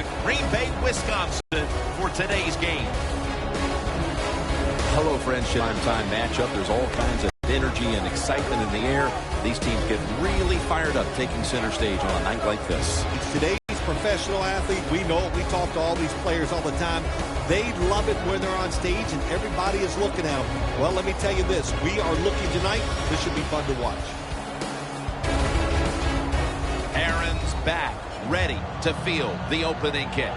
to Green Bay, Wisconsin for today's game. Hello, friends. Time matchup. There's all kinds of energy and excitement in the air. These teams get really fired up taking center stage on a night like this. Today's professional athlete, we know it. We talk to all these players all the time. They love it when they're on stage and everybody is looking at them. Well, let me tell you this. We are looking tonight. This should be fun to watch. Aaron's back, ready to field the opening kick.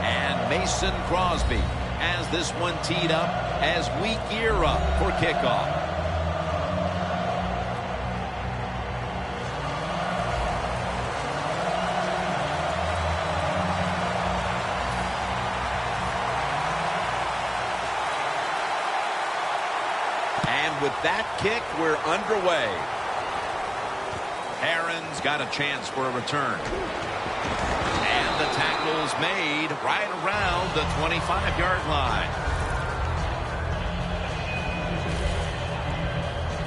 And Mason Crosby has this one teed up as we gear up for kickoff. And with that kick, we're underway. Aaron's got a chance for a return. And the tackle's made right around the 25-yard line.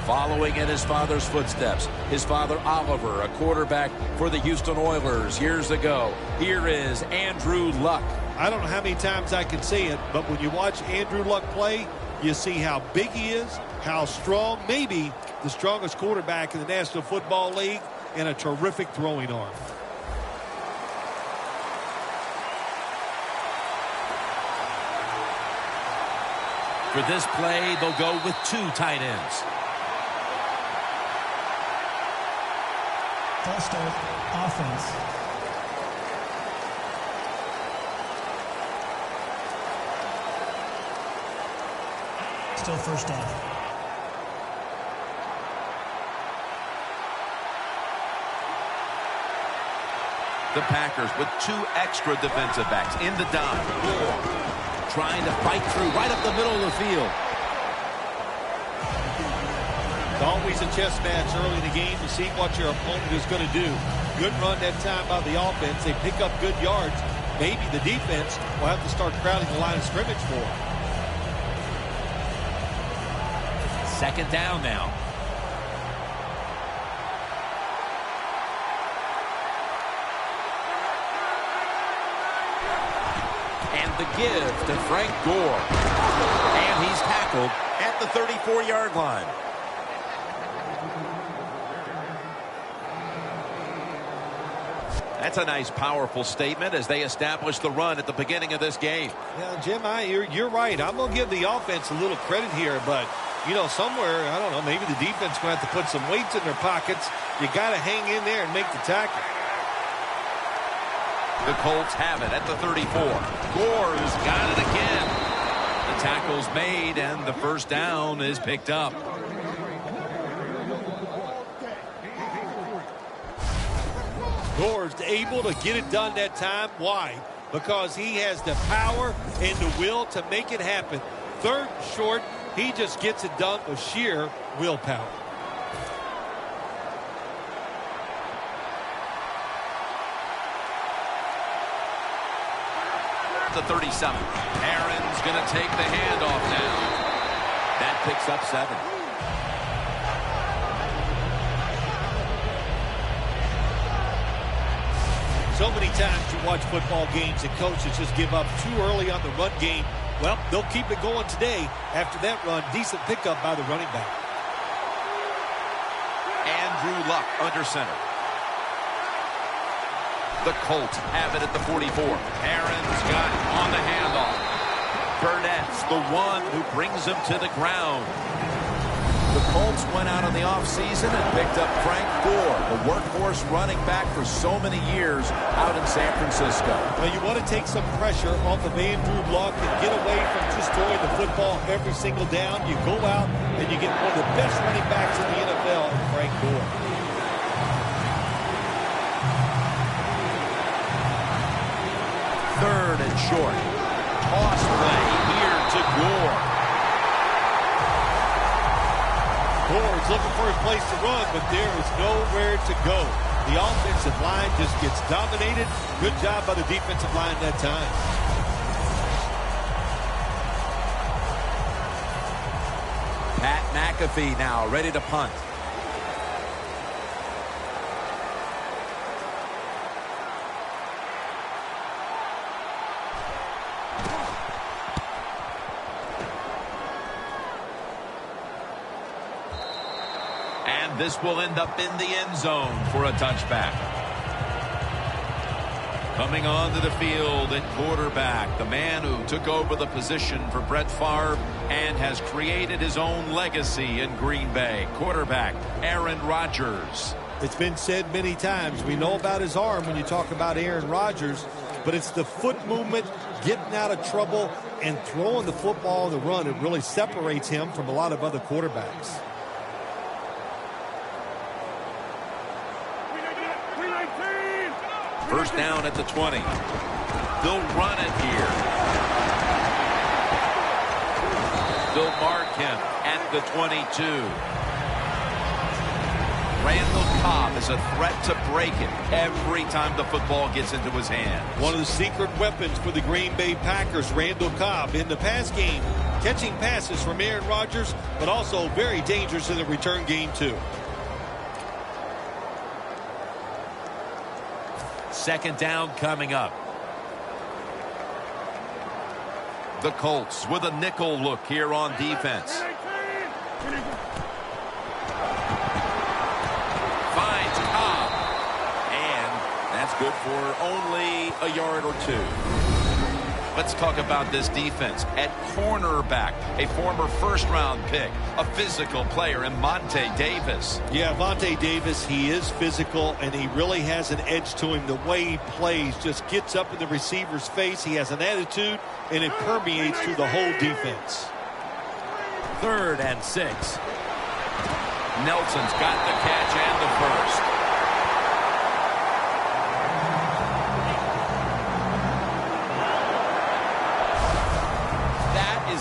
Following in his father's footsteps, his father Oliver, a quarterback for the Houston Oilers years ago. Here is Andrew Luck. I don't know how many times I can say it, but when you watch Andrew Luck play, you see how big he is, how strong, maybe the strongest quarterback in the National Football League, and a terrific throwing arm. For this play, they'll go with two tight ends. False start, offense. Still first down. The Packers with two extra defensive backs in the dive. Trying to fight through right up the middle of the field. It's always a chess match early in the game to see what your opponent is going to do. Good run that time by the offense. They pick up good yards. Maybe the defense will have to start crowding the line of scrimmage for them. Second down now. And the give to Frank Gore. And he's tackled at the 34-yard line. That's a nice, powerful statement as they establish the run at the beginning of this game. Yeah, Jim, you're right. I'm going to give the offense a little credit here, but, you know, somewhere, I don't know, maybe the defense going to have to put some weights in their pockets. You got to hang in there and make the tackle. The Colts have it at the 34. Gore's got it again. The tackle's made, and the first down is picked up. Gore's able to get it done that time. Why? Because he has the power and the will to make it happen. Third and short, he just gets it done with sheer willpower. The 37. Aaron's going to take the handoff now. That picks up 7. So many times you watch football games and coaches just give up too early on the run game. Well, they'll keep it going today. After that run, decent pickup by the running back. Andrew Luck under center. The Colts have it at the 44. Aaron's got it on the handoff. Burnett's the one who brings him to the ground. The Colts went out in the offseason and picked up Frank Gore, the workhorse running back for so many years out in San Francisco. Well, you want to take some pressure off of Andrew Luck and get away from just throwing the football every single down. You go out and you get one of the best running backs in the NFL, Frank Gore. Third and short. Toss play here to Gore. Gore's looking for a place to run, but there is nowhere to go. The offensive line just gets dominated. Good job by the defensive line that time. Pat McAfee now ready to punt. and this will end up in the end zone for a touchback. Coming onto the field at quarterback, the man who took over the position for Brett Favre and has created his own legacy in Green Bay. Quarterback, Aaron Rodgers. It's been said many times, we know about his arm when you talk about Aaron Rodgers, but it's the foot movement, getting out of trouble, and throwing the football on the run. It really separates him from a lot of other quarterbacks. First down at the 20. They'll run it here. They'll mark him at the 22. Randall Cobb is a threat to break it every time the football gets into his hand. One of the secret weapons for the Green Bay Packers, Randall Cobb, in the pass game, catching passes from Aaron Rodgers, but also very dangerous in the return game, too. Second down coming up. The Colts with a nickel look here on defense. Finds Cobb. And that's good for only a yard or two. Let's talk about this defense. At cornerback, a former first-round pick, a physical player in Monte Davis. Yeah, Monte Davis, he is physical, and he really has an edge to him. The way he plays just gets up in the receiver's face. He has an attitude, and it permeates through the whole defense. 3rd and 6. Nelson's got the catch and the first.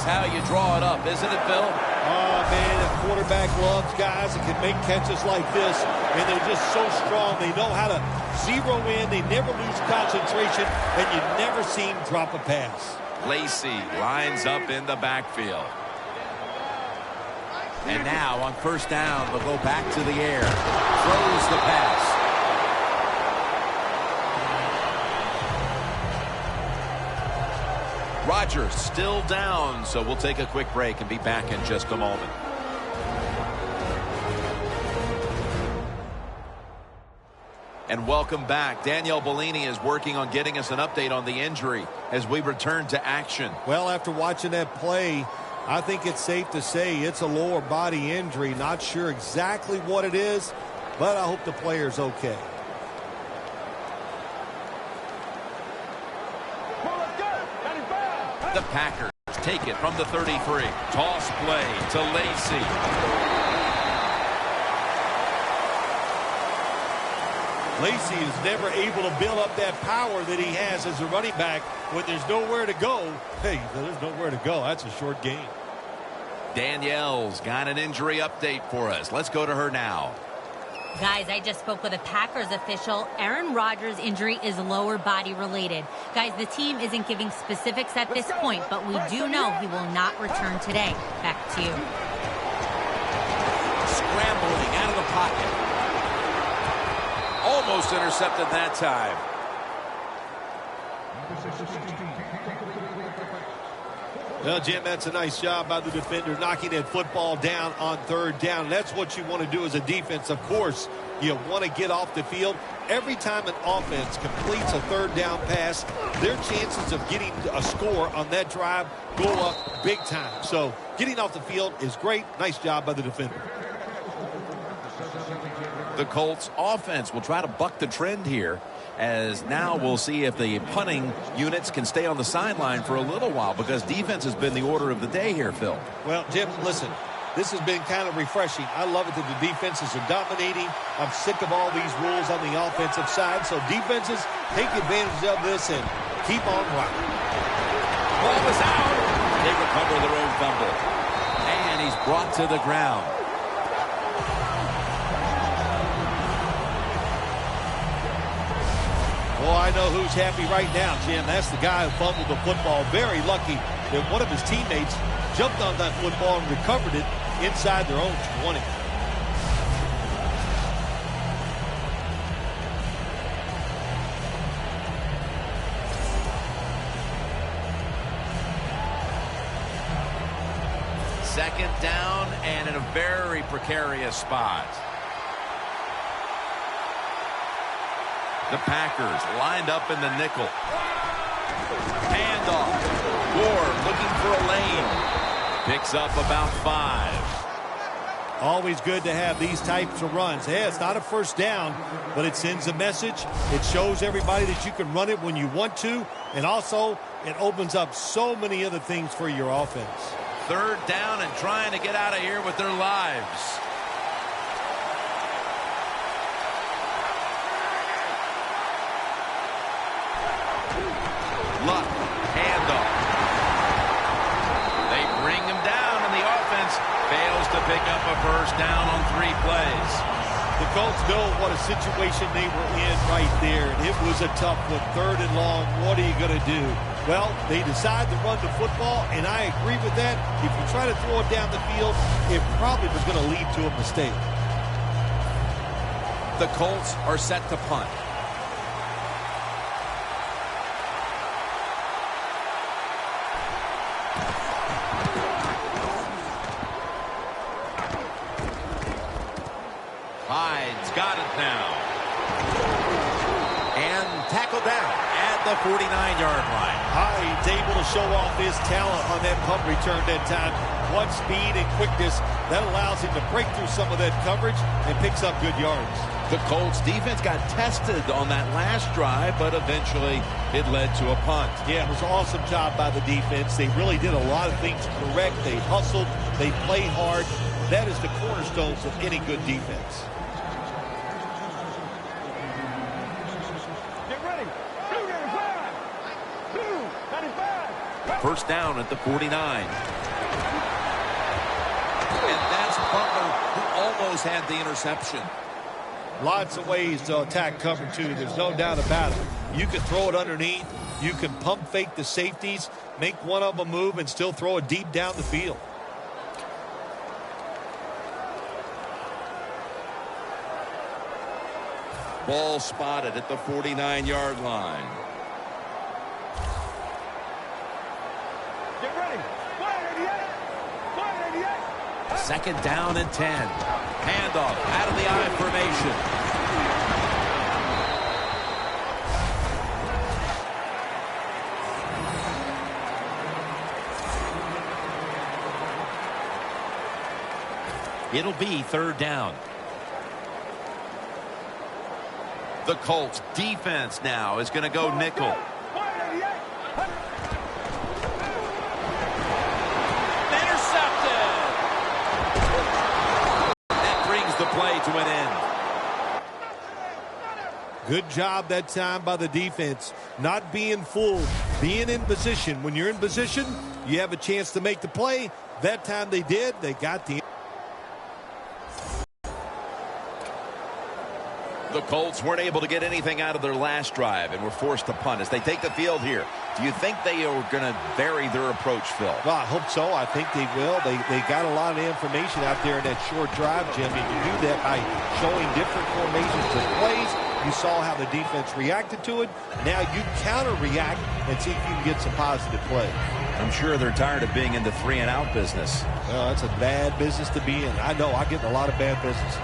How you draw it up, isn't it, Bill? Oh, man, a quarterback loves guys that can make catches like this, and they're just so strong. They know how to zero in. They never lose concentration, and you never see him drop a pass. Lacy lines up in the backfield. And now on first down, they'll go back to the air. Throws the pass. Rodgers still down, so we'll take a quick break and be back in just a moment. And welcome back. Danielle Bellini is working on getting us an update on the injury as we return to action. Well, after watching that play, I think it's safe to say it's a lower body injury. Not sure exactly what it is, but I hope the player's okay. The Packers take it from the 33. Toss play to Lacy. Lacy is never able to build up that power that he has as a running back when there's nowhere to go. Hey, there's nowhere to go. That's a short game. Danielle's got an injury update for us. Let's go to her now. Guys, I just spoke with a Packers official. Aaron Rodgers' injury is lower body related. Guys, the team isn't giving specifics at this point, but we do know he will not return today. Back to you. Scrambling out of the pocket. Almost intercepted that time. Well, Jim, that's a nice job by the defender knocking that football down on 3rd down. That's what you want to do as a defense. Of course, you want to get off the field. Every time an offense completes a 3rd down pass, their chances of getting a score on that drive go up big time. So getting off the field is great. Nice job by the defender. The Colts offense will try to buck the trend here, as now we'll see if the punting units can stay on the sideline for a little while, because defense has been the order of the day here, Phil. Well, Jim, listen, this has been kind of refreshing. I love it that the defenses are dominating. I'm sick of all these rules on the offensive side, so defenses take advantage of this and keep on rocking. Ball is out. They recover their own fumble. And he's brought to the ground. Well, I know who's happy right now, Jim. That's the guy who fumbled the football. Very lucky that one of his teammates jumped on that football and recovered it inside their own 20. Second down and in a very precarious spot. The Packers lined up in the nickel. Handoff. Gore looking for a lane. Picks up about 5. Always good to have these types of runs. Hey, it's not a first down, but it sends a message. It shows everybody that you can run it when you want to, and also it opens up so many other things for your offense. 3rd down and trying to get out of here with their lives. Luck, handoff. They bring him down, and the offense fails to pick up a first down on 3 plays. The Colts know what a situation they were in right there. It was a tough one, 3rd and long. What are you going to do? Well, they decide to run the football, and I agree with that. If you try to throw it down the field, it probably was going to lead to a mistake. The Colts are set to punt. Hyde's got it now. And tackled down at the 49-yard line. Hyde's able to show off his talent on that punt return that time. What speed and quickness that allows him to break through some of that coverage and picks up good yards. The Colts defense got tested on that last drive, but eventually it led to a punt. Yeah, it was an awesome job by the defense. They really did a lot of things correct. They hustled. They played hard. That is the cornerstones of any good defense. First down at the 49. And that's Butler, who almost had the interception. Lots of ways to attack cover 2. There's no doubt about it. You can throw it underneath. You can pump fake the safeties, make one of them move, and still throw it deep down the field. Ball spotted at the 49-yard line. Get ready. 2nd down and 10. Handoff out of the I formation. It'll be 3rd down. The Colts defense now is going to go nickel. Play to an end. Good job that time by the defense. Not being fooled, being in position. When you're in position, you have a chance to make the play. That time they did. They got the... The Colts weren't able to get anything out of their last drive and were forced to punt as they take the field here. Do you think they are going to vary their approach, Phil? Well, I hope so. I think they will. They got a lot of information out there in that short drive, Jim. And you do that by showing different formations of plays. You saw how the defense reacted to it. Now you counter-react and see if you can get some positive play. I'm sure they're tired of being in the 3-and-out business. Well, that's a bad business to be in. I know. I get in a lot of bad businesses.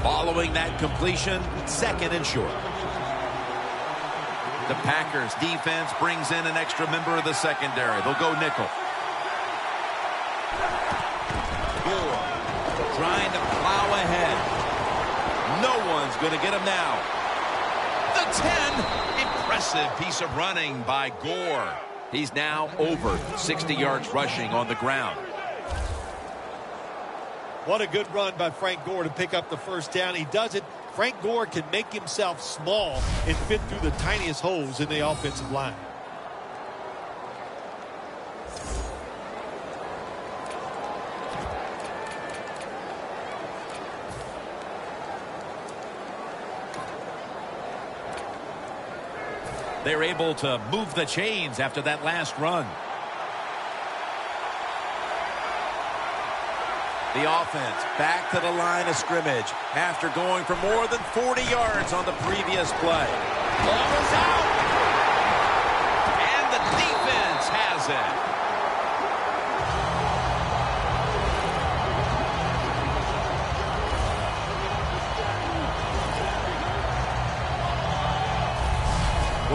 Following that completion, 2nd and short. The Packers defense brings in an extra member of the secondary. They'll go nickel. Gore trying to plow ahead. No one's going to get him now. The 10. Impressive piece of running by Gore. He's now over 60 yards rushing on the ground. What a good run by Frank Gore to pick up the first down. He does it. Frank Gore can make himself small and fit through the tiniest holes in the offensive line. They're able to move the chains after that last run. The offense back to the line of scrimmage after going for more than 40 yards on the previous play. Ball is out. And the defense has it.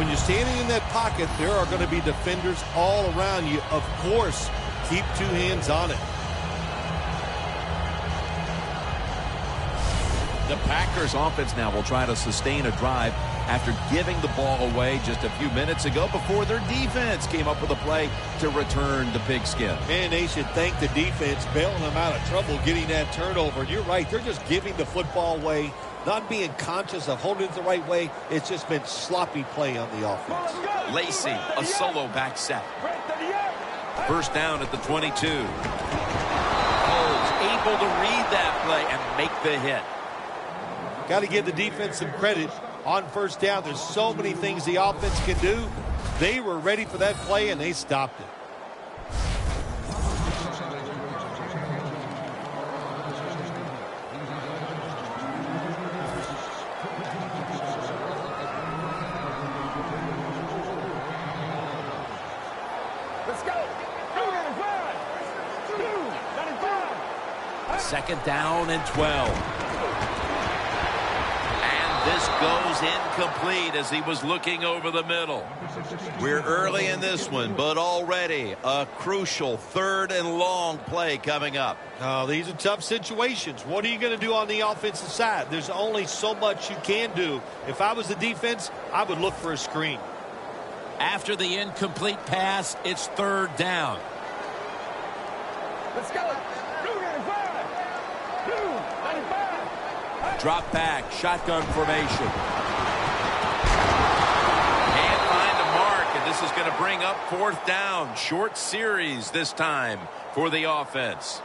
When you're standing in that pocket, there are going to be defenders all around you. Of course, keep two hands on it. The Packers offense now will try to sustain a drive after giving the ball away just a few minutes ago before their defense came up with a play to return the pigskin. Man, they should thank the defense bailing them out of trouble getting that turnover. And you're right, they're just giving the football away, not being conscious of holding it the right way. It's just been sloppy play on the offense. Lacey, a solo back set. First down at the 22. Colts able to read that play and make the hit. Got to give the defense some credit on first down. There's so many things the offense can do. They were ready for that play, and they stopped it. Let's go. 2-95. Second down and 12. This goes incomplete as he was looking over the middle. We're early in this one, but already a crucial 3rd and long play coming up. Oh, these are tough situations. What are you going to do on the offensive side? There's only so much you can do. If I was the defense, I would look for a screen. After the incomplete pass, it's 3rd down. Let's go. 2-95. 2-95. Drop back, shotgun formation. Can't find a mark, and this is going to bring up 4th down. Short series this time for the offense.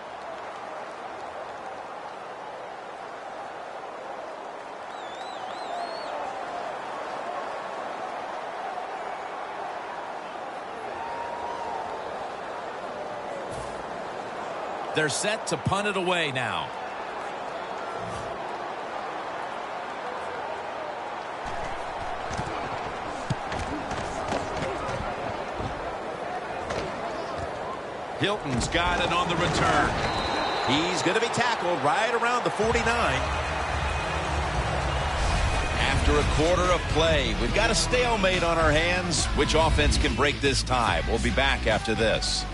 They're set to punt it away now. Hilton's got it on the return. He's going to be tackled right around the 49. After a quarter of play, we've got a stalemate on our hands. Which offense can break this tie? We'll be back after this.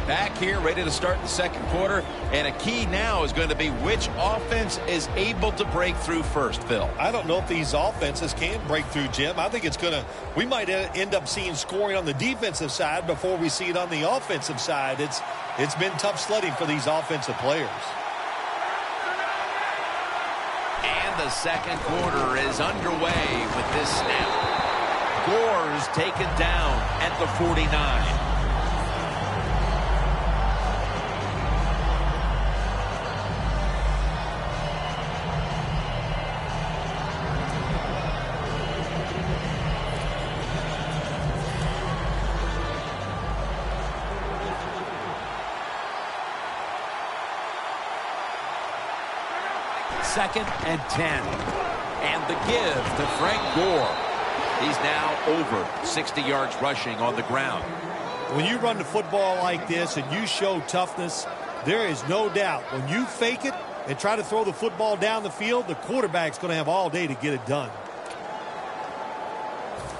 Back here, ready to start the second quarter. And a key now is going to be which offense is able to break through first, Phil. I don't know if these offenses can break through, Jim. I think we might end up seeing scoring on the defensive side before we see it on the offensive side. It's been tough sledding for these offensive players. And the second quarter is underway with this snap. Gore's taken down at the 49. Second and 10. And the give to Frank Gore. He's now over 60 yards rushing on the ground. When you run the football like this and you show toughness, there is no doubt when you fake it and try to throw the football down the field, the quarterback's going to have all day to get it done.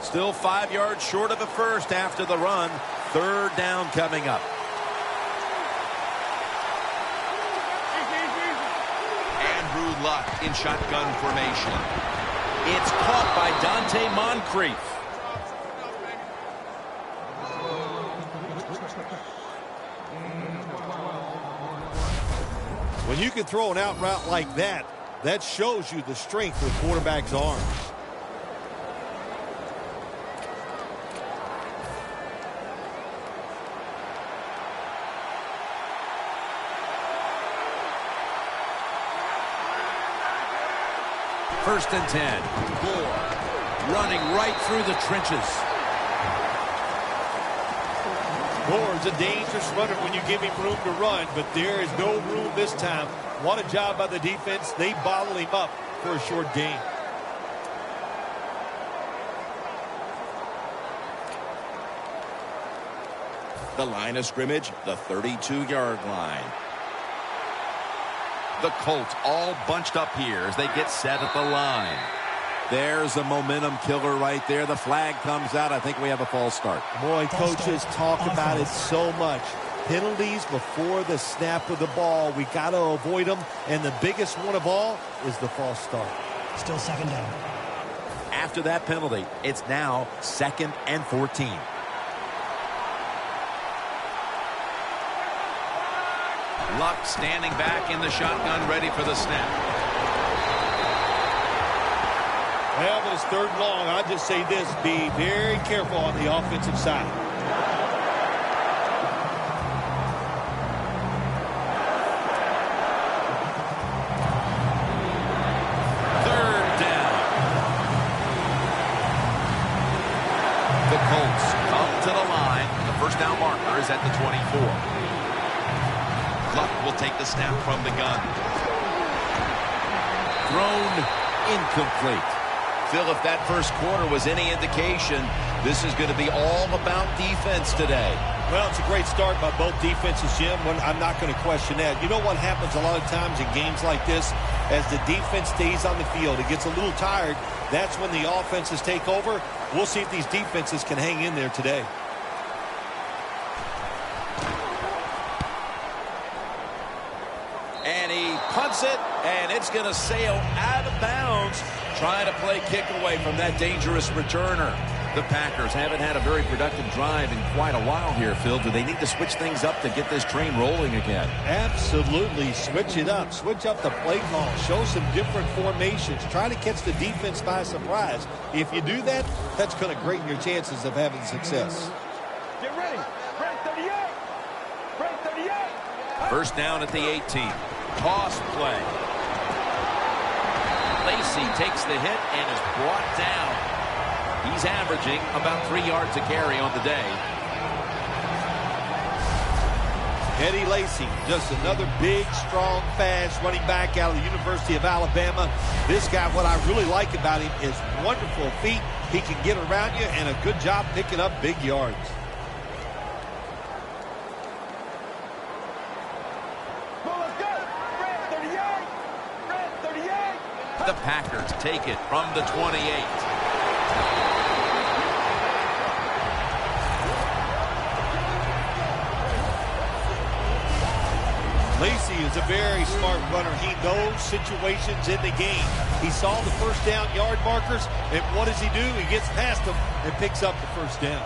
Still 5 yards short of a first after the run. 3rd down coming up. Luck in shotgun formation. It's caught by Dante Moncrief. When you can throw an out route like that, that shows you the strength of the quarterback's arm. First and 10. Gore running right through the trenches. Gore's a dangerous runner when you give him room to run, but there is no room this time. What a job by the defense. They bottle him up for a short gain. The line of scrimmage, the 32-yard line. The Colts all bunched up here as they get set at the line. There's a momentum killer right there. The flag comes out. I think we have a false start. Boy, coaches talk about it so much. Penalties before the snap of the ball. We got to avoid them. And the biggest one of all is the false start. Still second down. After that penalty, it's now 2nd and 14. Luck standing back in the shotgun, ready for the snap. Well, but it's 3rd and long. I'll just say this. Be very careful on the offensive side. 3rd down. The Colts come to the line. The first down marker is at the 24. Luck will take the snap from the gun. Thrown incomplete. Phil, if that first quarter was any indication, this is going to be all about defense today. Well, it's a great start by both defenses, Jim. I'm not going to question that. You know what happens a lot of times in games like this? As the defense stays on the field, it gets a little tired. That's when the offenses take over. We'll see if these defenses can hang in there today. And he punts it, and it's going to sail out of bounds, trying to play kick away from that dangerous returner. The Packers haven't had a very productive drive in quite a while here, Phil. Do they need to switch things up to get this train rolling again? Absolutely. Switch it up. Switch up the play call. Show some different formations. Try to catch the defense by surprise. If you do that, that's going to greaten your chances of having success. Get ready. Break 38. Break 38. First down at the 18. Toss play. Lacy takes the hit and is brought down. He's averaging about 3 yards a carry on the day. Eddie Lacy, just another big, strong, fast running back out of the University of Alabama. This guy, what I really like about him is wonderful feet. He can get around you and a good job picking up big yards. The Packers take it from the 28. Lacy is a very smart runner. He knows situations in the game. He saw the first down yard markers, and what does he do? He gets past them and picks up the first down.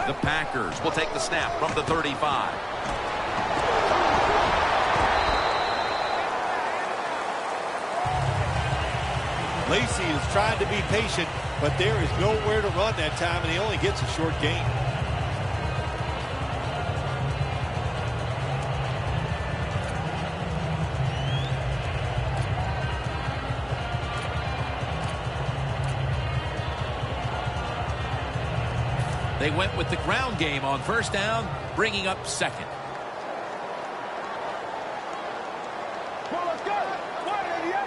The Packers will take the snap from the 35. Lacy is trying to be patient, but there is nowhere to run that time, and he only gets a short gain. They went with the ground game on first down, bringing up second. Well, let's go. 188.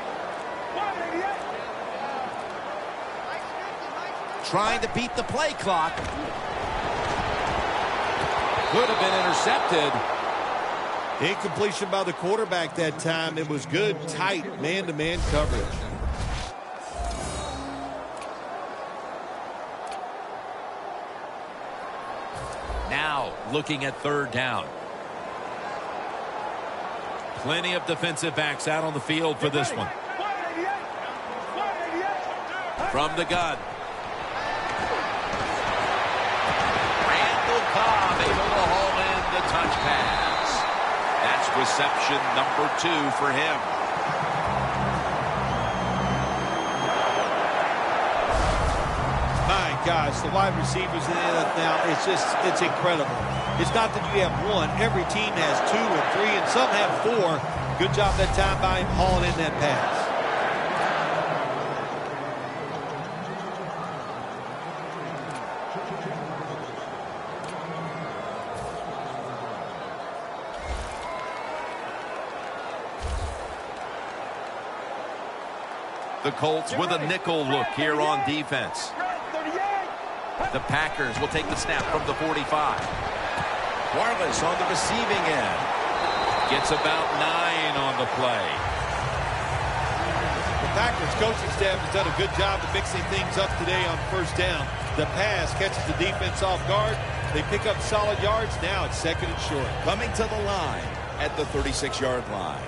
Trying to beat the play clock. Could have been intercepted. Incompletion by the quarterback that time. It was good, tight, man-to-man coverage. Now looking at third down. Plenty of defensive backs out on the field for this one. From the gun. Randall Cobb able to haul in the touch pass. That's reception number 2 for him. My gosh, the wide receivers in the NFL now, it's incredible. It's not that you have one. Every team has 2 and 3, and some have 4. Good job that time by him hauling in that pass. The Colts with a nickel look here on defense. The Packers will take the snap from the 45. Wireless on the receiving end. Gets about 9 on the play. The Packers coaching staff has done a good job of mixing things up today on first down. The pass catches the defense off guard. They pick up solid yards. Now it's 2nd and short. Coming to the line at the 36-yard line.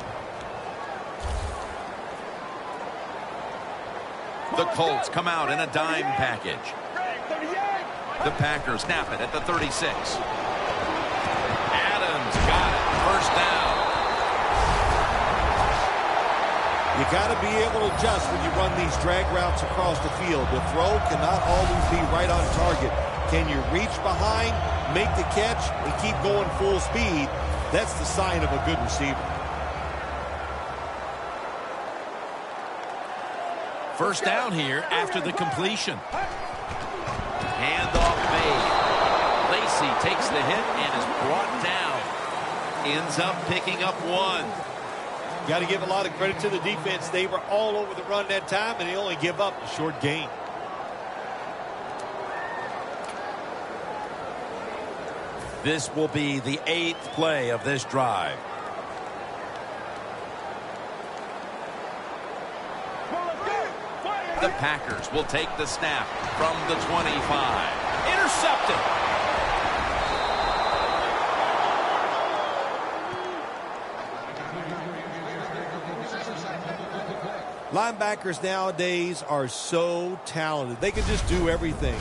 The Colts come out in a dime package. The Packers snap it at the 36. Adams got it. First down. You got to be able to adjust when you run these drag routes across the field. The throw cannot always be right on target. Can you reach behind, make the catch, and keep going full speed? That's the sign of a good receiver. First down here after the completion. Handoff made. Lacey takes the hit and is brought down. Ends up picking up 1. Got to give a lot of credit to the defense. They were all over the run that time, and they only give up a short gain. This will be the 8th play of this drive. The Packers will take the snap from the 25. Intercepted. Linebackers nowadays are so talented. They can just do everything.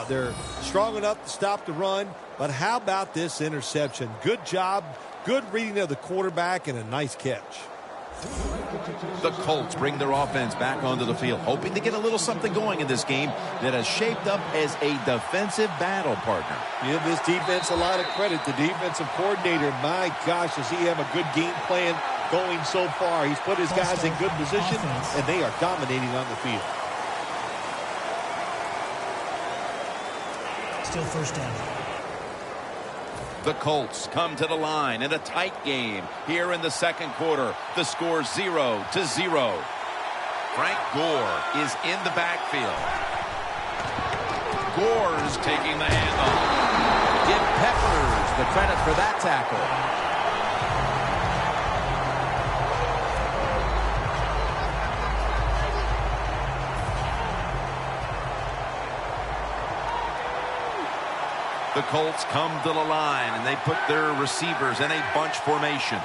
They're strong enough to stop the run, but how about this interception? Good job, good reading of the quarterback, and a nice catch. The Colts bring their offense back onto the field, hoping to get a little something going in this game that has shaped up as a defensive battle partner. Give this defense a lot of credit. The defensive coordinator, my gosh, does he have a good game plan going so far. He's put his guys in good position, and they are dominating on the field. Still first down. The Colts come to the line in a tight game here in the 2nd quarter. The score 0-0. Frank Gore is in the backfield. Gore's taking the handoff. Give Peppers the credit for that tackle. The Colts come to the line, and they put their receivers in a bunch formation.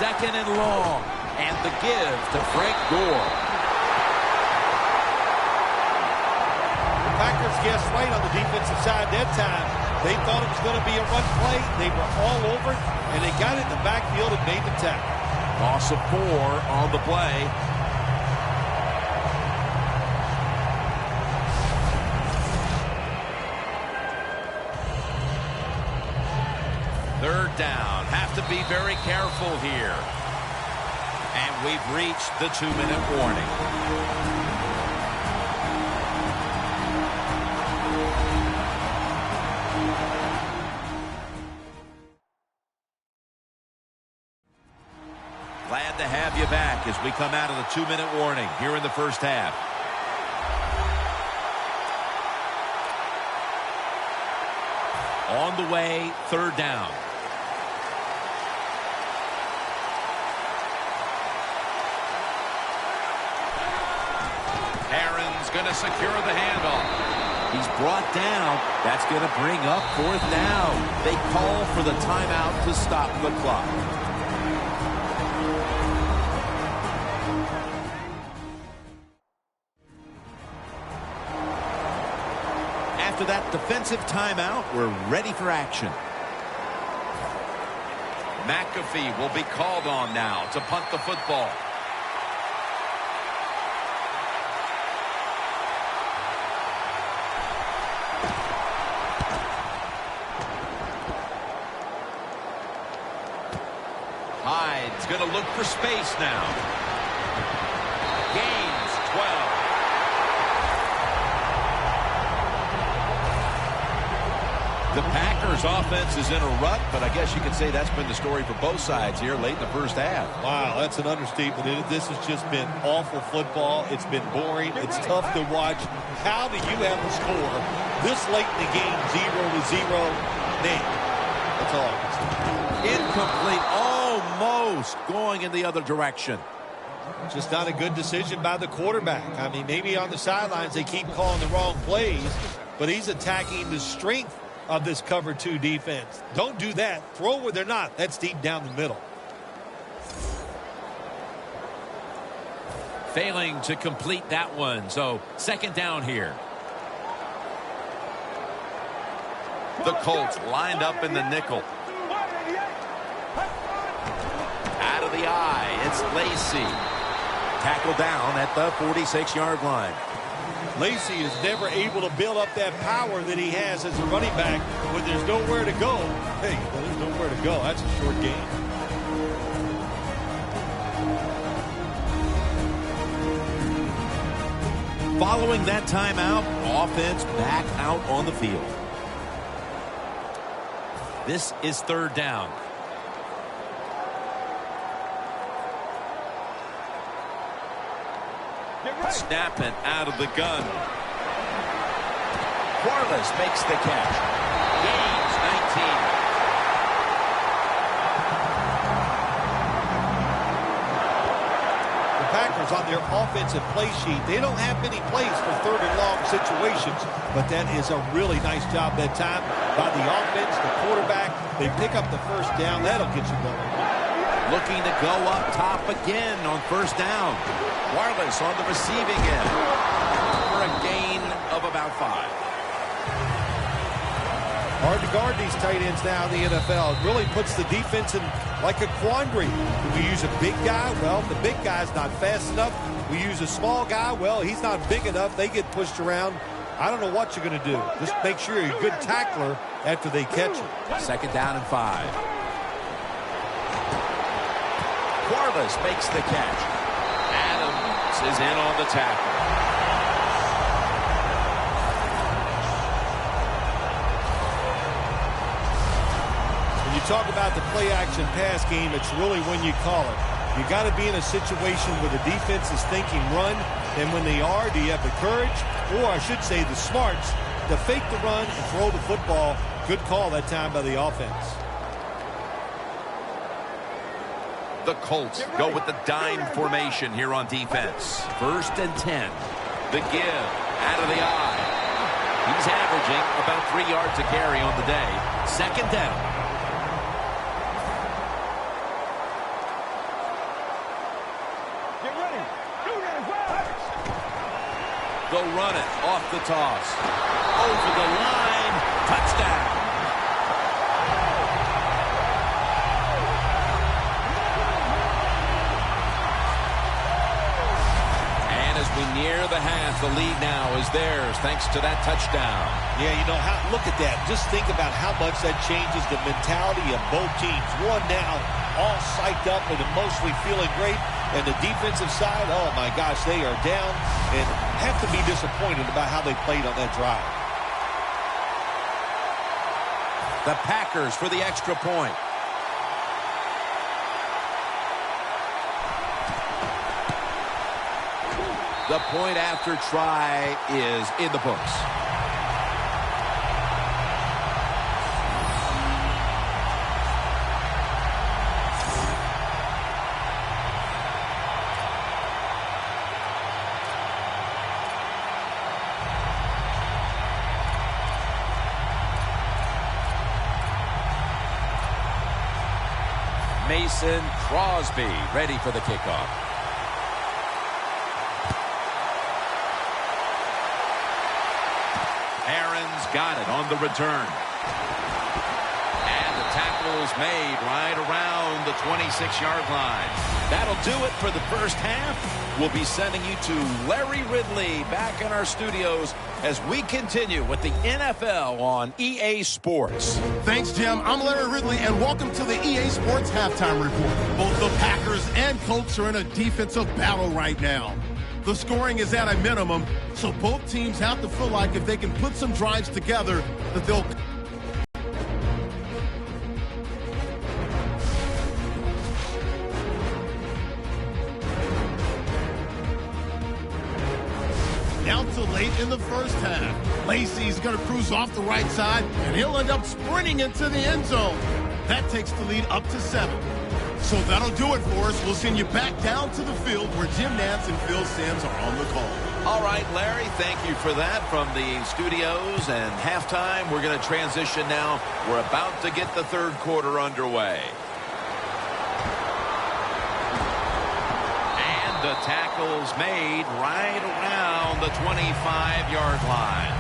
2nd and long, and the give to Frank Gore. The Packers guessed right on the defensive side that time. They thought it was going to be a run play. They were all over it, and they got it in the backfield and made the tackle. Loss of 4 on the play. Third down. Have to be very careful here. And we've reached the 2-minute warning. Glad to have you back as we come out of the 2-minute warning here in the first half. On the way, 3rd down. Aaron's going to secure the handoff. He's brought down. That's going to bring up 4th down. They call for the timeout to stop the clock. After that defensive timeout, we're ready for action. McAfee will be called on now to punt the football. Hyde's going to look for space now. Gains 12. The Packers offense is in a rut, but I guess you could say that's been the story for both sides here late in the first half. Wow, that's an understatement. This has just been awful football. It's been boring. It's tough to watch. How do you have a score this late in the game, 0-0, man. That's all I can say. Incomplete, almost going in the other direction. Just not a good decision by the quarterback. I mean, maybe on the sidelines they keep calling the wrong plays, but he's attacking the strength of this cover 2 defense. Don't do that. Throw where they're not. That's deep down the middle. Failing to complete that one, so second down here. The Colts lined up in the nickel. Out of the eye, it's Lacy. Tackle down at the 46-yard line. Lacy is never able to build up that power that he has as a running back when there's nowhere to go. Hey, there's nowhere to go. That's a short game. Following that timeout, offense back out on the field. This is third down. Snapping out of the gun. Quarles makes the catch. Gains 19. The Packers on their offensive play sheet, they don't have many plays for third and long situations, but that is a really nice job that time by the offense, the quarterback. They pick up the first down. That'll get you going. Looking to go up top again on first down. Wireless on the receiving end for a gain of about 5. Hard to guard these tight ends now in the NFL. It really puts the defense in like a quandary. Do we use a big guy? Well, if the big guy's not fast enough. We use a small guy. Well, he's not big enough. They get pushed around. I don't know what you're going to do. Just make sure you're a good tackler after they catch you. Second down and 5. Quarles makes the catch. Adams is in on the tackle. When you talk about the play-action pass game, it's really when you call it. You got to be in a situation where the defense is thinking run, and when they are, do you have the courage, or I should say the smarts, to fake the run and throw the football? Good call that time by the offense. The Colts go with the dime formation here on defense. First and 10. The give out of the eye. He's averaging about 3 yards a carry on the day. Second down. Get ready. They'll run it off the toss. Over the line. Touchdown. Near the half, the lead now is theirs thanks to that touchdown. Yeah, you know, look at that. Just think about how much that changes the mentality of both teams. One now, all psyched up and emotionally feeling great. And the defensive side, oh my gosh, they are down and have to be disappointed about how they played on that drive. The Packers for the extra point. The point after try is in the books. Mason Crosby ready for the kickoff. Aaron's got it on the return. And the tackle is made right around the 26-yard line. That'll do it for the first half. We'll be sending you to Larry Ridley back in our studios as we continue with the NFL on EA Sports. Thanks, Jim. I'm Larry Ridley, and welcome to the EA Sports Halftime Report. Both the Packers and Colts are in a defensive battle right now. The scoring is at a minimum, so both teams have to feel like if they can put some drives together, that they'll... now to late in the first half. Lacey's going to cruise off the right side, and he'll end up sprinting into the end zone. That takes the lead up to 7. So that'll do it for us. We'll send you back down to the field where Jim Nantz and Phil Simms are on the call. All right, Larry, thank you for that from the studios. And halftime, we're going to transition now. We're about to get the third quarter underway. And the tackle's made right around the 25-yard line.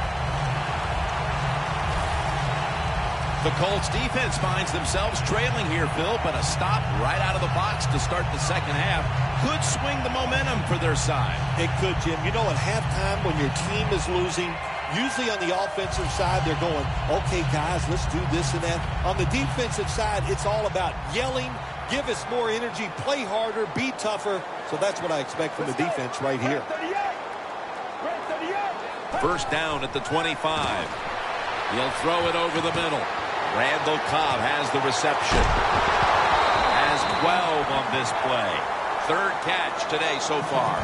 The Colts defense finds themselves trailing here, Phil, but a stop right out of the box to start the second half could swing the momentum for their side. It could, Jim. You know, at halftime when your team is losing, usually on the offensive side, they're going, okay, guys, let's do this and that. On the defensive side, it's all about yelling, give us more energy, play harder, be tougher. So that's what I expect from the defense right here. First down at the 25. He'll throw it over the middle. Randall Cobb has the reception. Has 12 on this play. Third catch today so far.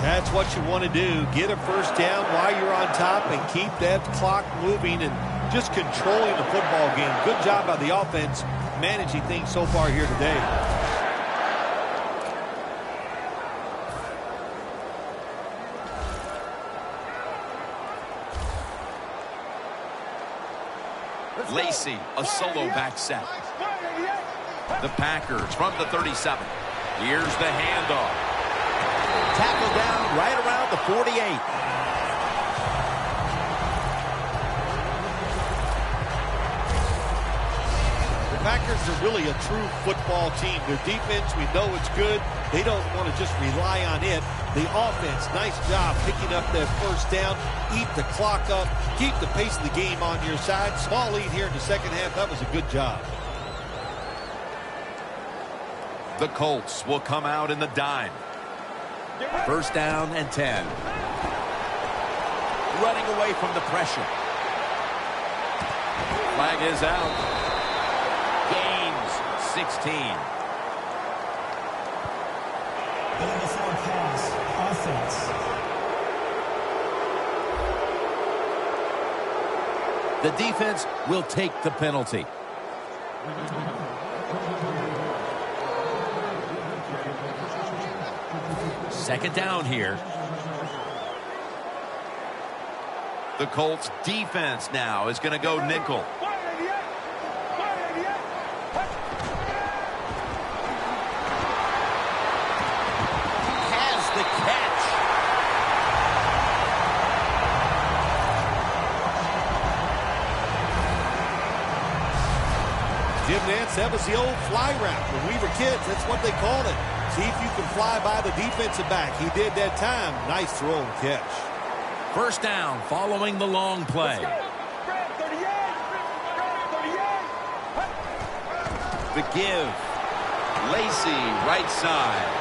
That's what you want to do. Get a first down while you're on top and keep that clock moving and just controlling the football game. Good job by the offense managing things so far here today. Lacey, a solo back set. The Packers from the 37. Here's the handoff. Tackle down right around the 48. The Packers are really a true football team. Their defense, we know it's good. They don't want to just rely on it. The offense, nice job picking up that first down, eat the clock up, keep the pace of the game on your side. Small lead here in the second half. That was a good job. The Colts will come out in the dime. First down and 10. Running away from the pressure. Flag is out. Gains 16. Going before pass, offense. The defense will take the penalty. Second down here. The Colts defense now is going to go nickel. Has the catch. Jim Nantz, that was the old fly route. When we were kids, that's what they called it. See if you can fly by the defensive back. He did that time. Nice throw and catch. First down following the long play. The give. Lacey, right side.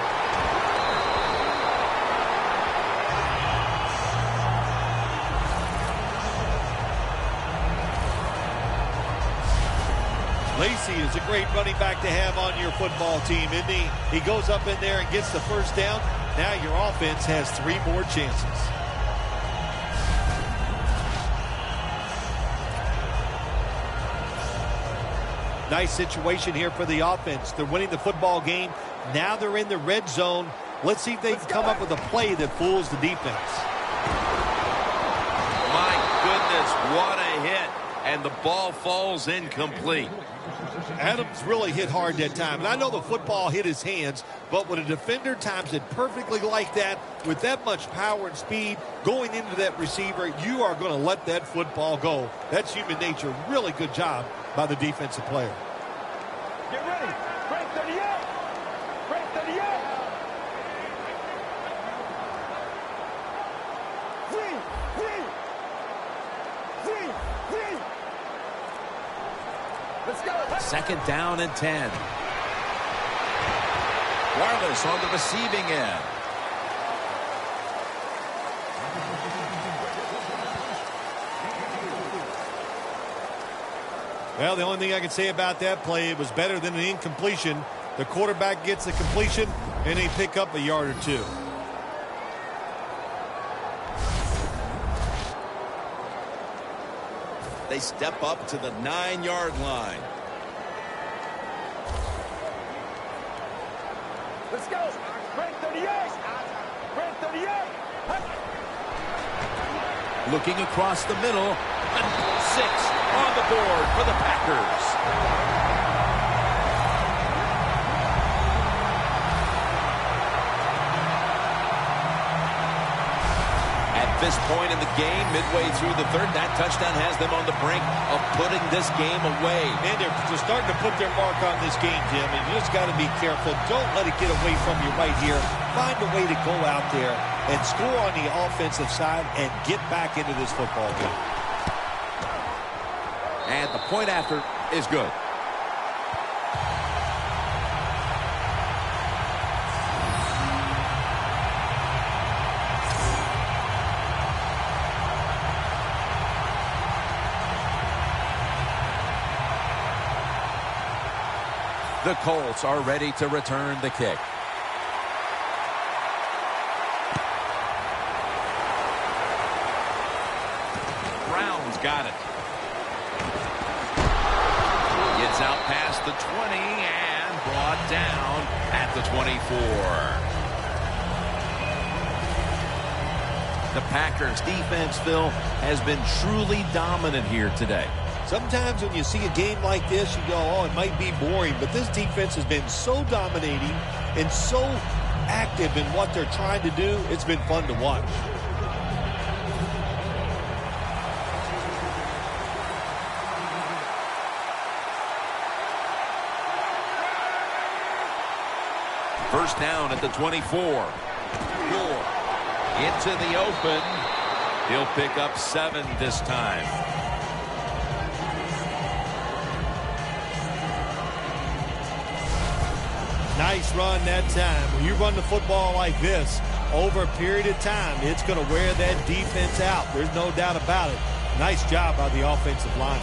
Lacey is a great running back to have on your football team, isn't he? He goes up in there and gets the first down. Now your offense has 3 more chances. Nice situation here for the offense. They're winning the football game. Now they're in the red zone. Let's see if they can come up with a play that fools the defense. My goodness, what a hit. And the ball falls incomplete. Adams really hit hard that time. And I know the football hit his hands, but when a defender times it perfectly like that, with that much power and speed going into that receiver, you are going to let that football go. That's human nature. Really good job by the defensive player. Get ready. Break 38. Break 38. Let's go. Second down and 10. Wireless on the receiving end. Well, the only thing I can say about that play, it was better than an incompletion. The quarterback gets the completion, and they pick up a yard or two. They step up to the 9-yard line. Let's go. Break 38. Break 38. Looking across the middle. 6 on the board for the Packers. At this point in the game, midway through the third, that touchdown has them on the brink of putting this game away. And they're starting to put their mark on this game, Tim, and you just got to be careful. Don't let it get away from you right here. Find a way to go out there and score on the offensive side and get back into this football game. And the point after is good. The Colts are ready to return the kick. Brown's got it. Gets out past the 20 and brought down at the 24. The Packers defense, Phil, has been truly dominant here today. Sometimes when you see a game like this, you go, oh, it might be boring. But this defense has been so dominating and so active in what they're trying to do. It's been fun to watch. First down at the 24. Gore into the open. He'll pick up 7 this time. Nice run that time. When you run the football like this over a period of time, it's going to wear that defense out. There's no doubt about it. Nice job by the offensive line.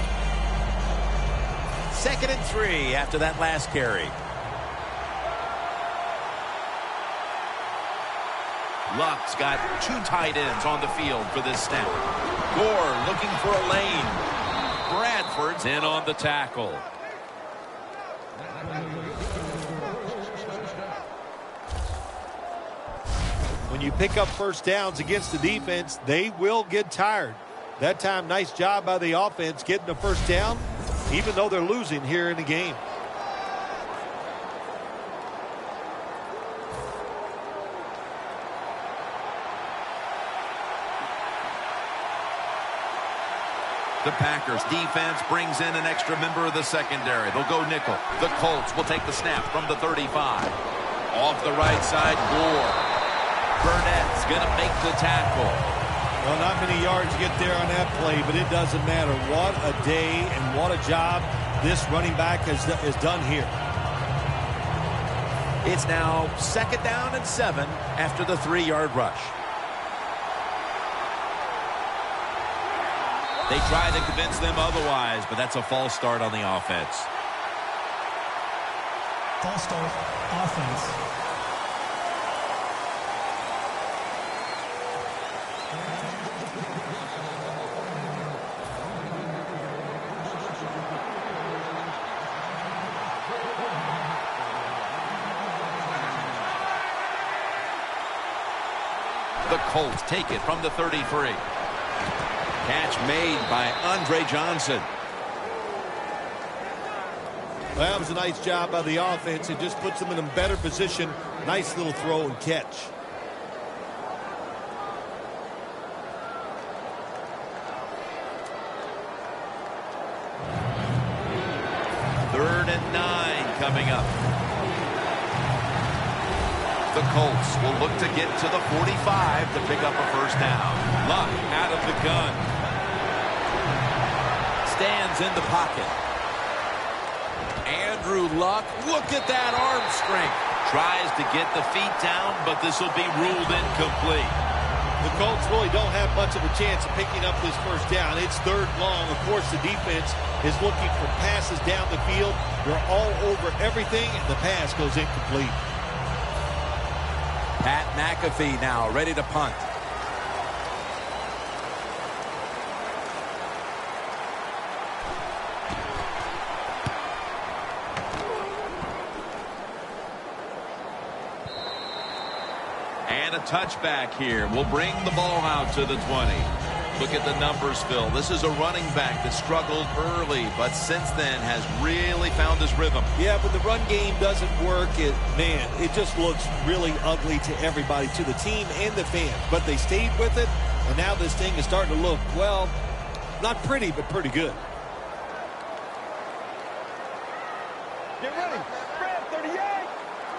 2nd and 3 after that last carry. Luck's got 2 tight ends on the field for this snap. Gore looking for a lane. Bradford's in on the tackle. When you pick up first downs against the defense, they will get tired. That time, nice job by the offense getting the first down, even though they're losing here in the game. The Packers defense brings in an extra member of the secondary. They'll go nickel. The Colts will take the snap from the 35. Off the right side, Gore. Burnett's going to make the tackle. Well, not many yards to get there on that play, but it doesn't matter. What a day and what a job this running back has done here. It's now 2nd down and 7 after the 3-yard rush. They try to convince them otherwise, but that's a false start on the offense. False start, offense. The Colts take it from the 33. Catch made by Andre Johnson. Well, that was a nice job by the offense. It just puts them in a better position. Nice little throw and catch. Third and 9 coming up. The Colts will look to get to the 45 to pick up a first down. Luck out of the gun. Stands in the pocket. Andrew Luck, look at that arm strength. Tries to get the feet down, but this will be ruled incomplete. The Colts really don't have much of a chance of picking up this first down. It's 3rd long. Of course, the defense is looking for passes down the field. They're all over everything, and the pass goes incomplete. Pat McAfee now ready to punt. And a touchback here will bring the ball out to the 20. Look at the numbers, Phil. This is a running back that struggled early, but since then has really found his rhythm. Yeah, but the run game doesn't work. It just looks really ugly to everybody, to the team and the fans. But they stayed with it, and now this thing is starting to look, well, not pretty, but pretty good. Get ready. Grab 38.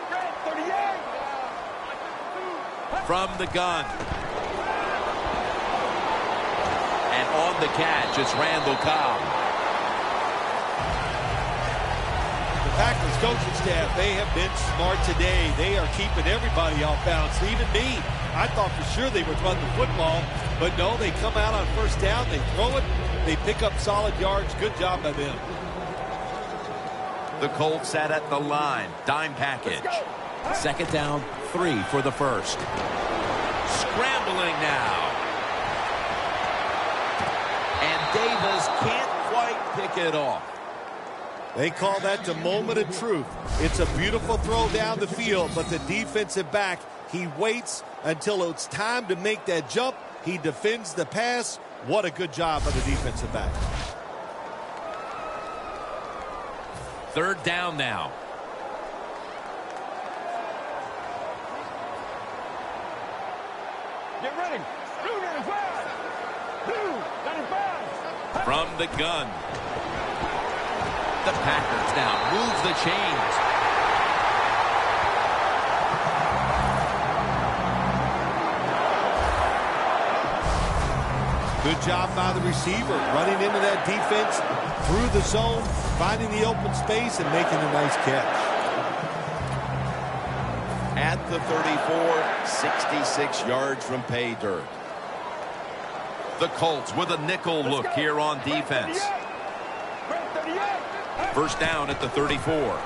Grab 38. From the gun. And on the catch, it's Randall Cobb. The Packers coaching staff, they have been smart today. They are keeping everybody off balance, even me. I thought for sure they would run the football, but no, they come out on first down, they throw it, they pick up solid yards. Good job by them. The Colts sat at the line. Dime package. Second down, 3 for the first. Scrambling now. And Davis can't quite pick it off. They call that the moment of truth. It's a beautiful throw down the field, but the defensive back, he waits until it's time to make that jump. He defends the pass. What a good job by the defensive back. Third down now. Get ready. Blue 95. Blue 95. From the gun. The Packers now move the chains. Good job by the receiver, running into that defense, through the zone, finding the open space, and making a nice catch. At the 34, 66 yards from pay dirt. The Colts with a nickel look here on defense. Grab 38. First down at the 34. Butler's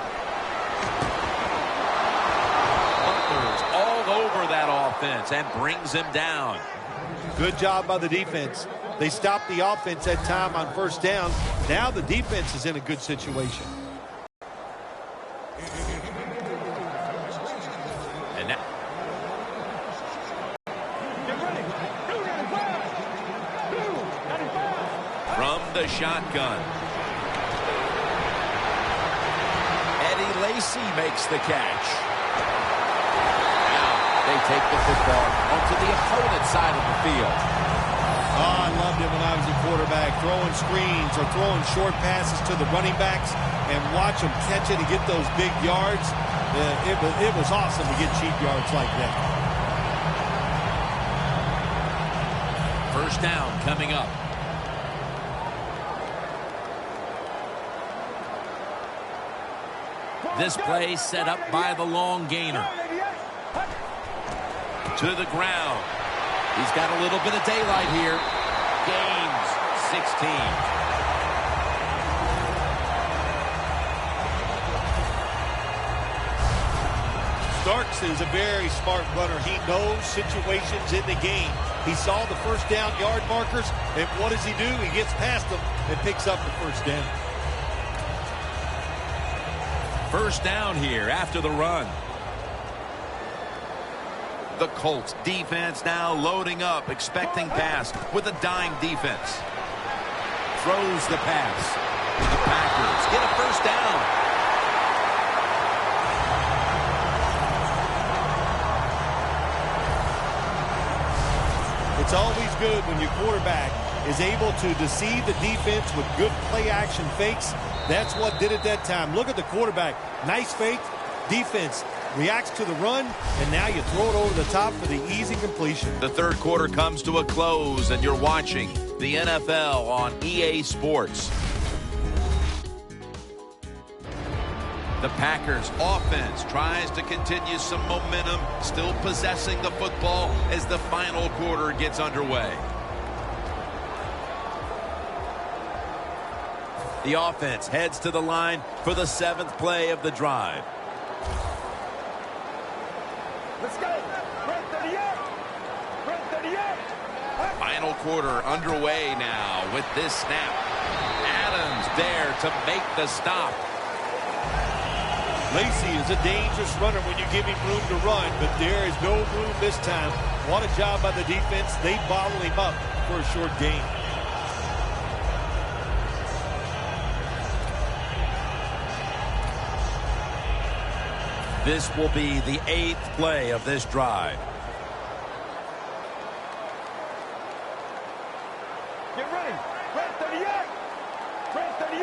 all over that offense and brings him down. Good job by the defense. They stopped the offense at time on first down. Now the defense is in a good situation. And now Get ready. Blue 95. Blue 95. from the shotgun. Eddie Lacy makes the catch. Now they take the football onto the opponent's side of the field. Oh, I loved it when I was a quarterback, throwing screens or throwing short passes to the running backs and watch them catch it and get those big yards. It was awesome to get cheap yards like that. First down coming up. This play set up by the long gainer. To the ground. He's got a little bit of daylight here. Gains 16. Starks is a very smart runner. He knows situations in the game. He saw the first down yard markers, and what does he do? He gets past them and picks up the first down. First down here after the run. The Colts defense now loading up, expecting pass with a dime defense. Throws the pass. The Packers get a first down. It's always good when your quarterback is able to deceive the defense with good play-action fakes. That's what did it that time. Look at the quarterback. Nice fake. Defense reacts to the run, and now you throw it over the top for the easy completion. The third quarter comes to a close, and you're watching the NFL on EA Sports. The Packers offense tries to continue some momentum, still possessing the football as the final quarter gets underway. The offense heads to the line for the 7th play of the drive. Let's go. Red 38. Red 38. Final quarter underway now with this snap. Adams there to make the stop. Lacy is a dangerous runner when you give him room to run, but there is no room this time. What a job by the defense. They bottle him up for a short gain. This will be the 8th play of this drive. Get ready. Red 38. Red 38.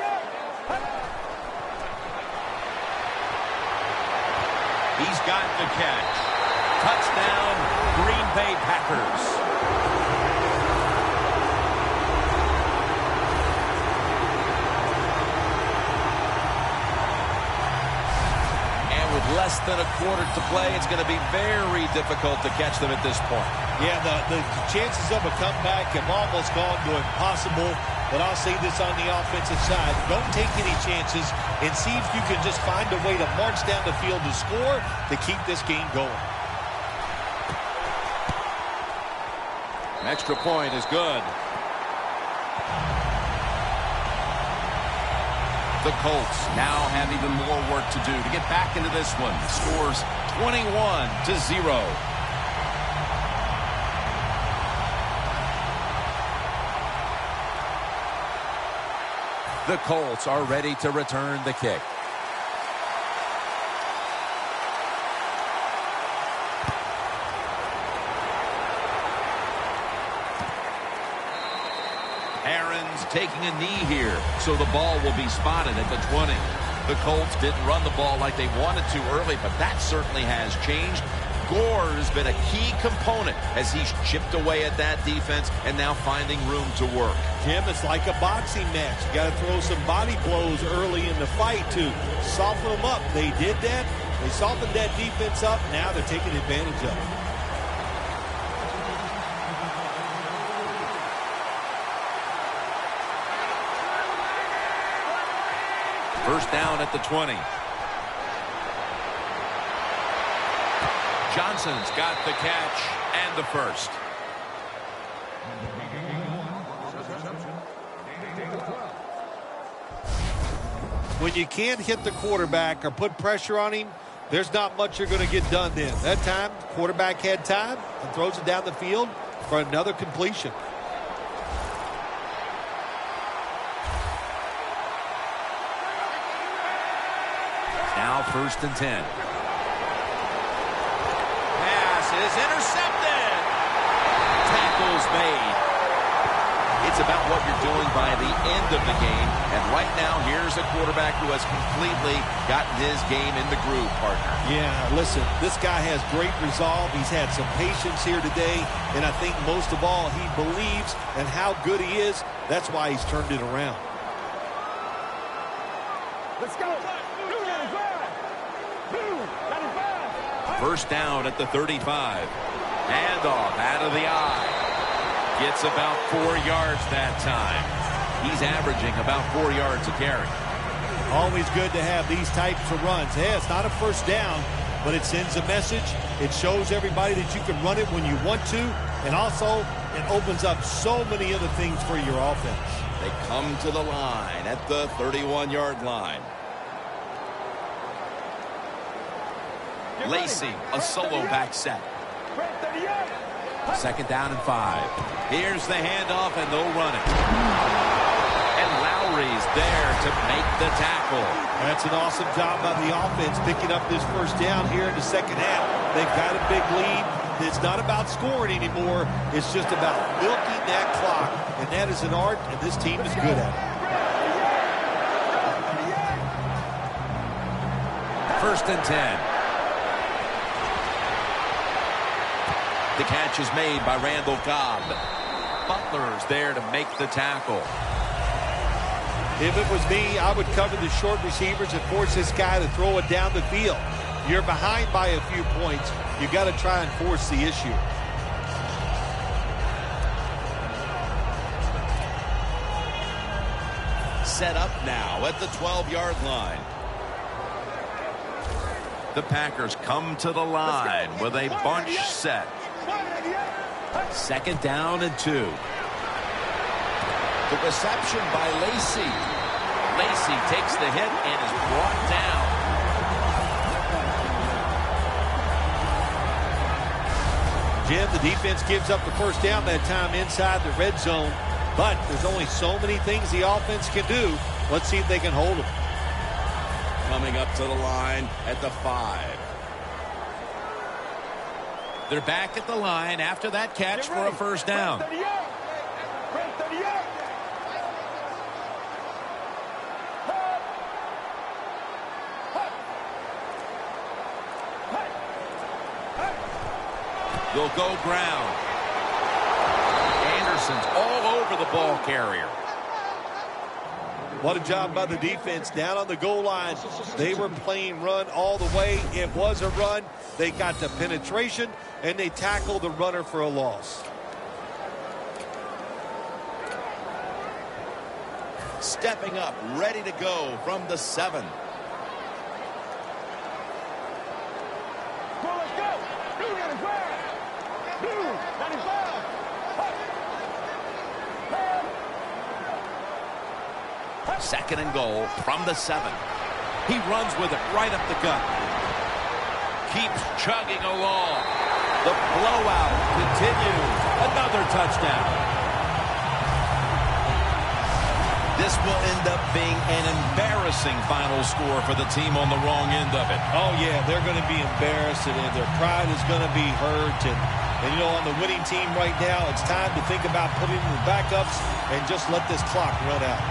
He's got the catch. Touchdown, Green Bay Packers. Less than a quarter to play. It's going to be very difficult to catch them at this point. Yeah, the chances of a comeback have almost gone to impossible, but I'll say this on the offensive side. Don't take any chances and see if you can just find a way to march down the field to score to keep this game going. An extra point is good. The Colts now have even more work to do to get back into this one. Scores 21-0. The Colts are ready to return the kick. Taking a knee here, so the ball will be spotted at the 20. The Colts didn't run the ball like they wanted to early, but that certainly has changed. Gore's been a key component as he's chipped away at that defense and now finding room to work. Jim, it's like a boxing match. You got to throw some body blows early in the fight to soften them up. They did that. They softened that defense up. Now they're taking advantage of it. First down at the 20. Johnson's got the catch and the first. When you can't hit the quarterback or put pressure on him, there's not much you're going to get done then. That time, quarterback had time and throws it down the field for another completion. Now 1st and 10. Pass is intercepted. Tackles made. It's about what you're doing by the end of the game. And right now, here's a quarterback who has completely gotten his game in the groove, partner. Yeah, listen, this guy has great resolve. He's had some patience here today. And I think most of all, he believes in how good he is. That's why he's turned it around. Let's go. First down at the 35. Handoff out of the eye. Gets about 4 yards that time. He's averaging about 4 yards a carry. Always good to have these types of runs. Hey, it's not a first down, but it sends a message. It shows everybody that you can run it when you want to. And also, it opens up so many other things for your offense. They come to the line at the 31-yard line. Lacy, a solo back set. Second down and 5. Here's the handoff, and they'll run it. And Lowry's there to make the tackle. That's an awesome job by the offense picking up this first down here in the second half. They've got a big lead. It's not about scoring anymore. It's just about milking that clock. And that is an art, and this team is good at it. First and 10. The catch is made by Randall Cobb. Butler's there to make the tackle. If it was me, I would cover the short receivers and force this guy to throw it down the field. You're behind by a few points. You got to try and force the issue. set up now at the 12-yard line. The Packers come to the line with a bunch set. 2nd down and 2. The reception by Lacy. Lacy takes the hit and is brought down. Jim, the defense gives up the first down that time inside the red zone, but there's only so many things the offense can do. Let's see if they can hold them. Coming up to the line at the 5. They're back at the line after that catch for a first down. They'll go ground. Anderson's all over the ball carrier. What a job by the defense down on the goal line. They were playing run all the way. It was a run. They got the penetration, and they tackled the runner for a loss. Stepping up, ready to go from the 7. Second and goal from the 7. He runs with it right up the gut. Keeps chugging along. The blowout continues. Another touchdown. This will end up being an embarrassing final score for the team on the wrong end of it. Oh, yeah, they're going to be embarrassed, and their pride is going to be hurt. And, you know, on the winning team right now, it's time to think about putting in the backups and just let this clock run out.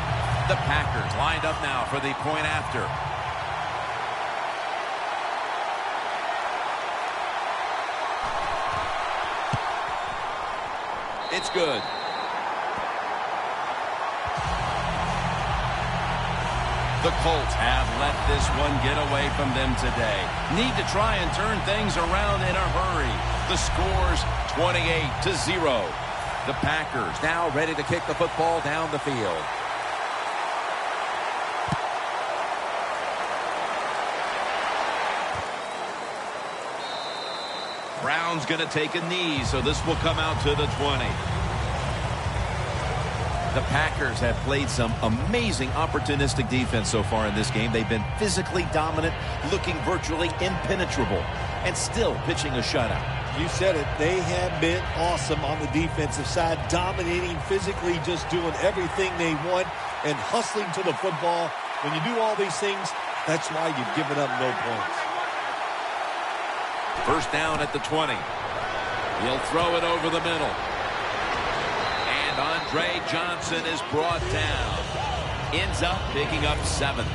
The Packers lined up now for the point after. It's good. The Colts have let this one get away from them today. Need to try and turn things around in a hurry. The score's 28-0. The Packers now ready to kick the football down the field. Brown's going to take a knee, so this will come out to the 20. The Packers have played some amazing opportunistic defense so far in this game. They've been physically dominant, looking virtually impenetrable, and still pitching a shutout. You said it. They have been awesome on the defensive side, dominating physically, just doing everything they want and hustling to the football. When you do all these things, that's why you've given up no points. First down at the 20. He'll throw it over the middle. And Andre Johnson is brought down. Ends up picking up 7.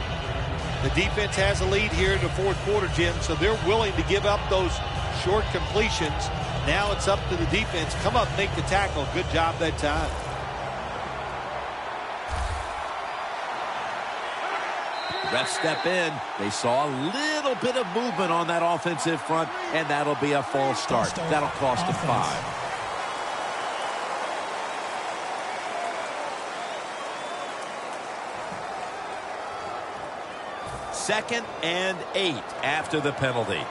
The defense has a lead here in the fourth quarter, Jim, so they're willing to give up those short completions. Now it's up to the defense. Come up, make the tackle. Good job that time. Refs step in. They saw a little bit of movement on that offensive front, and that'll be a false start. That'll cost them 5. Second and 8 after the penalty.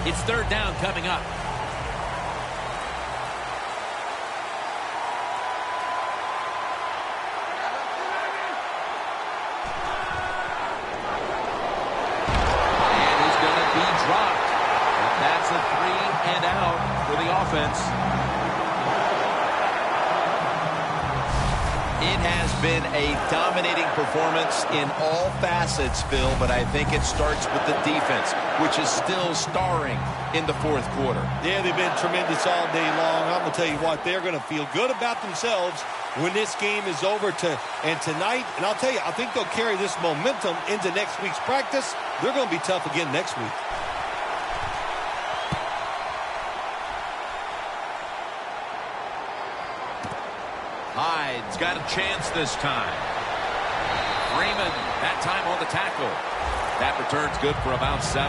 It's third down coming up. And he's going to be dropped. And that's a 3 and out for the offense. It has been a dominating performance in all facets, Phil, but I think it starts with the defense, which is still starring in the fourth quarter. Yeah, they've been tremendous all day long. I'm going to tell you what, they're going to feel good about themselves when this game is over and tonight. And I'll tell you, I think they'll carry this momentum into next week's practice. They're going to be tough again next week. It's got a chance this time. Freeman, that time on the tackle. That return's good for about 7.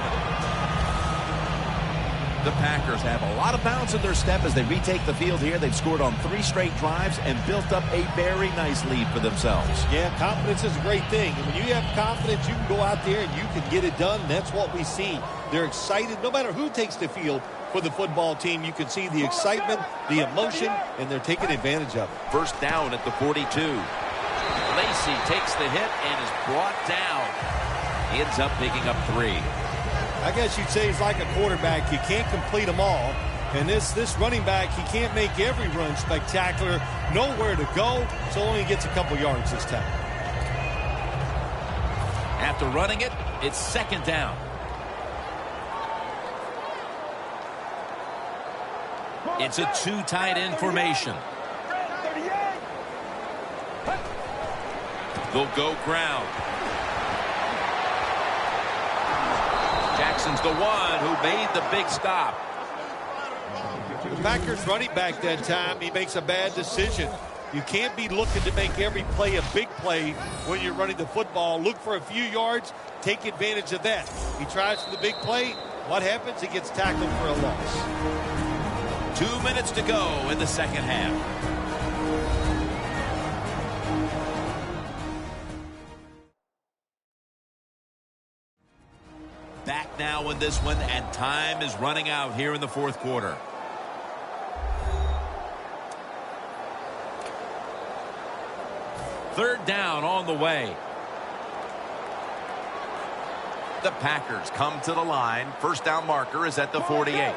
The Packers have a lot of bounce in their step as they retake the field here. They've scored on 3 straight drives and built up a very nice lead for themselves. Yeah, confidence is a great thing. And when you have confidence, you can go out there and you can get it done. That's what we see. They're excited. No matter who takes the field for the football team, you can see the excitement, the emotion, and they're taking advantage of it. First down at the 42. Lacey takes the hit and is brought down. He ends up picking up 3. I guess you'd say he's like a quarterback. You can't complete them all. And this running back, he can't make every run spectacular. Nowhere to go, so only gets a couple yards this time. After running it, it's 2nd down. It's a 2 tight end formation. They'll go ground. Jackson's the one who made the big stop. The Packers running back that time, he makes a bad decision. You can't be looking to make every play a big play when you're running the football. Look for a few yards, take advantage of that. He tries for the big play. What happens? He gets tackled for a loss. 2 minutes to go in the second half. Back now in this one, and time is running out here in the 4th quarter. Third down on the way. The Packers come to the line. First down marker is at the 48.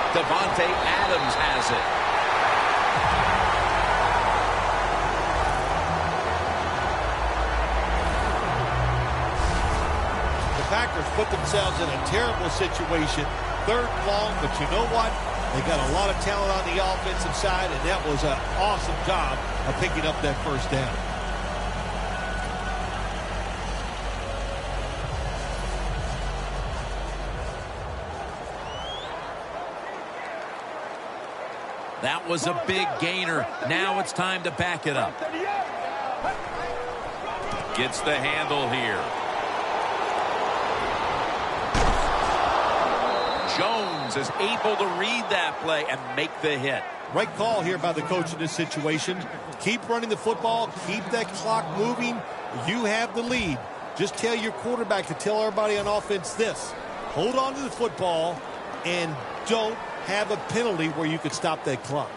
Devontae Adams has it. Packers put themselves in a terrible situation. 3rd and long, but you know what? They got a lot of talent on the offensive side, and that was an awesome job of picking up that first down. That was a big gainer. Now it's time to back it up. Gets the handle here. Jones is able to read that play and make the hit. Right call here by the coach in this situation. Keep running the football. Keep that clock moving. You have the lead. Just tell your quarterback to tell everybody on offense this. Hold on to the football and don't have a penalty where you could stop that clock.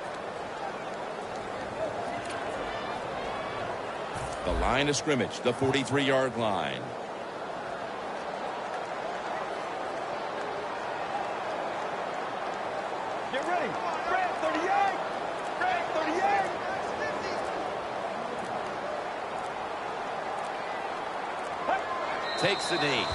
The line of scrimmage, the 43-yard line. Get ready. Red 38. Red 38. Takes the knee.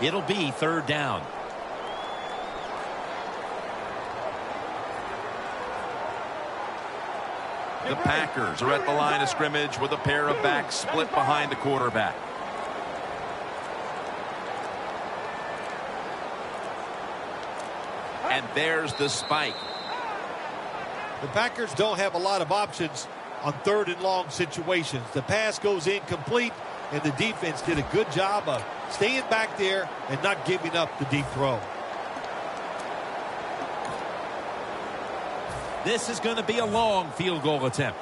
It'll be 3rd down. The Packers are at the line of scrimmage with a pair of backs split behind the quarterback. And there's the spike. The Packers don't have a lot of options on 3rd and long situations. The pass goes incomplete, and the defense did a good job of staying back there and not giving up the deep throw. This is going to be a long field goal attempt.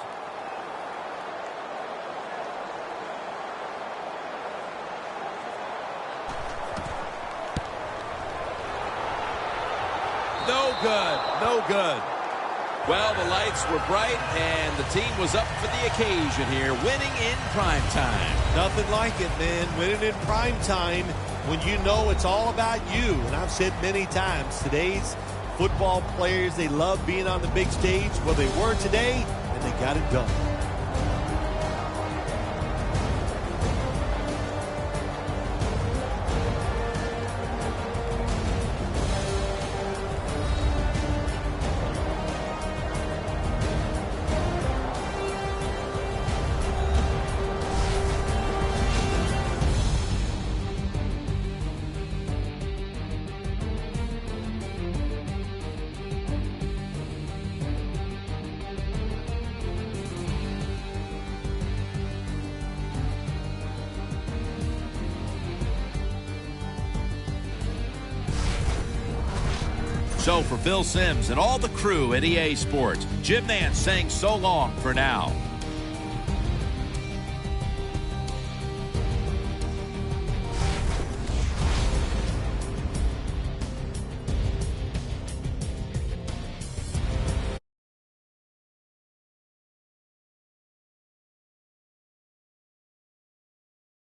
No good. No good. Well, the lights were bright, and the team was up for the occasion here, winning in prime time. Nothing like it, man. Winning in prime time when you know it's all about you. And I've said many times, today's football players, they love being on the big stage. Well, they were today, and they got it done. So for Phil Simms and all the crew at EA Sports, Jim Nance saying so long for now.